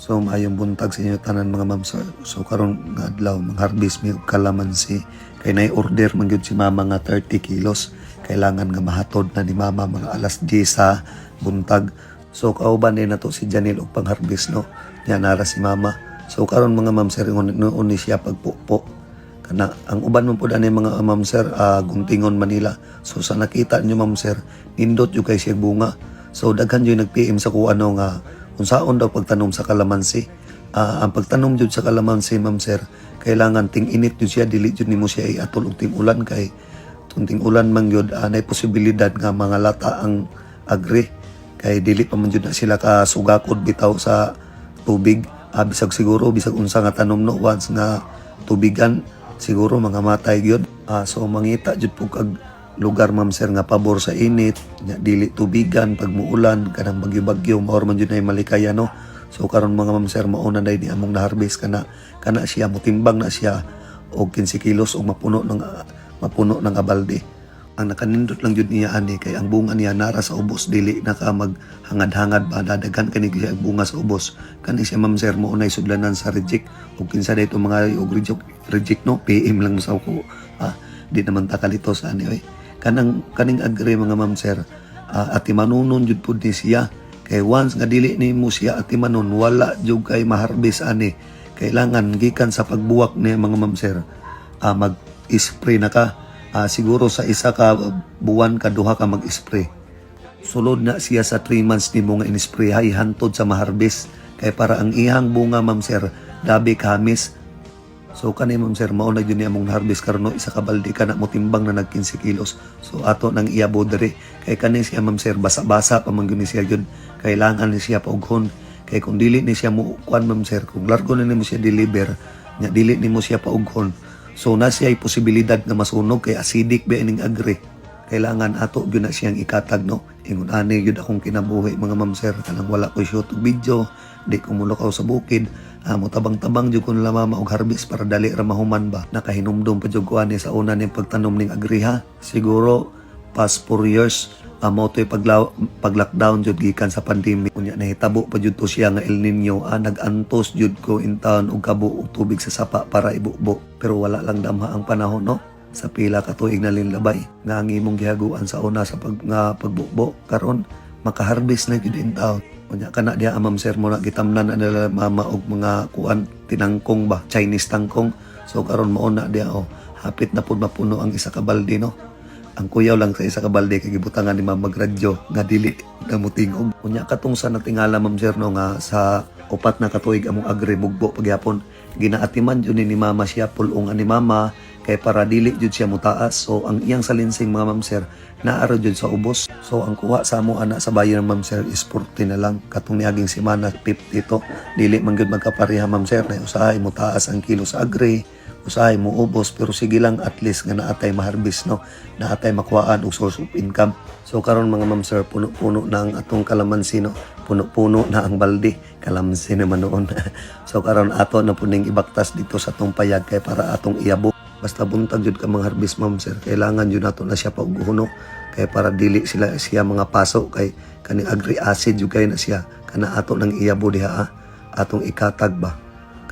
So maayong buntag sa inyo tanan mga ma'am sir. So karon nga adlaw mag-harvest mi og kalamansi. Kay nay order man gyud si mama nga 30 kilos. Kailangan nga mahatod na ni mama mga alas 10 sa buntag. So kauban din nato si Janil og pang-harvest no. Nya nara si mama. So karon mga ma'am sir noon ni siya pagpupo. Kana ang uban man pud ani mga ma'am sir Guntingon Manila. So sa nakita niyo ma'am sir, nindot jud kay siya bunga. So daghan jud nag-PM sa ko ano nga unsaon daw pagtanom sa kalamansi. Ang pagtanom jud sa kalamansi ma'am sir, kailangan ting init jud siya, dili jud nimo siya iatol og ting ulan kay tunting ulan man jud nay posibilidad nga mga lata ang agri kay dili pa man jud na sila ka sugakod bitaw sa tubig. Bisag siguro bisag unsa nga tanom no once nga tubigan siguro mga matay gyud. So mangita jud pug kag lugar ma'am sir nga pabor sa init, nya dili tubigan pag muulan kanang bagyo-bagyo maor man jud nay malikaya no. So karon mga ma'am sir mauna day ni among na-harvest kana siya motimbang na siya og 15 kilos og mapuno ng abalde. Ang nakanindot lang jud niya ani kay ang bunga niya nara sa ubos, dili na ka maghangad-hangad ba dadagan kani siya ang bunga sa ubos. Kani siya ma'am sir mo unay sudlanan sa reject ug kinsa dayto mga og reject no PM lang sa ko. Di naman takalito sa ani oy. Kaning agri mga ma'am sir, atimanunon jud pud ni siya kay once nga dili nimo siya atimanon wala jud kay ma-harvest ani. Kailangan gikan sa pagbuwak ni mga ma'am sir, mag-spray na ka. Siguro sa isa ka buwan ka duha ka mag-spray. Sulod na siya sa 3 months nimo nga in-spray hay hantod sa ma-harvest kay para ang ihang bunga ma'am sir dabi kamis. So kani ma'am sir mao na gyud ni among harvest karon no, isa ka balde kana mo timbang na nag 15 kilos. So ato nang iyabo diri kay kani siya ma'am sir basa-basa pa man gyud ni siya gyud. Kailangan ni siya paughon kay kung dili ni siya mo kuan ma'am sir, kung largo na nimo siya deliver nya dili nimo siya paughon. So na siya ay posibilidad na masunog kay acidic ba ining agri. Kailangan ato gyud na siyang ikatag no. Ingon ani gyud akong kinabuhi mga ma'am sir kanang wala ko shoot og video, di ko mulakaw sa bukid. Motabang-tabang jud ko nila mama og harvest para dali ra mahuman ba. Nakahinumdum pa jud ko ani sa una ning pagtanom ning agri ha. Siguro past 4 years mo to'y pag-lockdown jud gikan sa pandemic. Unya nahitabo pa jud to siya nga El Nino. Nag-antos jud ko in town og kabo og tubig sa sapa para ibubo. Pero wala lang damha ang panahon no. Sa pila ka tuig na linlabay nga ang imong gihaguan sa una sa pagbubo karon maka-harvest na jud in town. Unya kana diha ma'am sir mo na gitamnan na mama og mga kuan tinangkong ba, Chinese tangkong. So karon mao na diha hapit na pud mapuno ang isa ka balde no. Ang kuyaw lang sa isa ka balde kay gibutangan ni mama magradyo nga dili na mutingog. Unya katong sa natingala ma'am sir no nga sa upat na katuig among agri bugbo pagyapon ginaatiman jud ni mama siya pulong ani mama kay para dili jud siya mutaas. So ang iyang salinsing mga ma'am sir naaro jud sa ubos. So ang kuha sa amo ana sa bayan ma'am sir is 40 na lang. Katong niaging semana 50 to. Dili man gyud magkapareha ma'am sir na usahay mo taas ang kilo sa agri, usahay mo ubos, pero sige lang at least nga naatay ma-harvest no. Naatay makuhaan og source of income. So karon mga ma'am sir puno-puno na ang atong kalamansi no. Puno-puno na ang balde. Kalamansi naman noon. So karon ato na puning ibaktas dito sa atong payag kay para atong iyabo. Basta buntag jud ka mga harvest ma'am sir, kailangan jud nato na siya pauguhuno kay para dili siya mga paso kay kaning agri acid jud kay na siya kana ato nang iyabo diha atong ikatag ba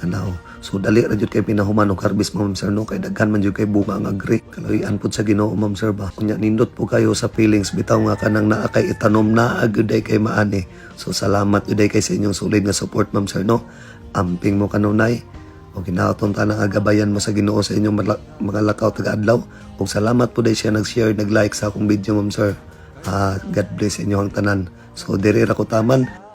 kana so dali ra jud kay pinahuman og harvest ma'am sir no kay daghan man jud kay bunga ang agri. Kalayan pud sa Ginoo ma'am sir ba. Kunya nindot po kayo sa feelings bitaw nga kanang naa kay itanom na agud kay maani. So salamat jud kay sa inyong sulid nga support ma'am sir no. Amping mo kanunay o ginaton tanang agabayan mo sa Ginoo sa inyong mga lakaw taga-adlaw. Ug salamat po day siya nag-share, nag-like sa akong video ma'am sir. God bless inyo ang tanan. So diri ra ko taman.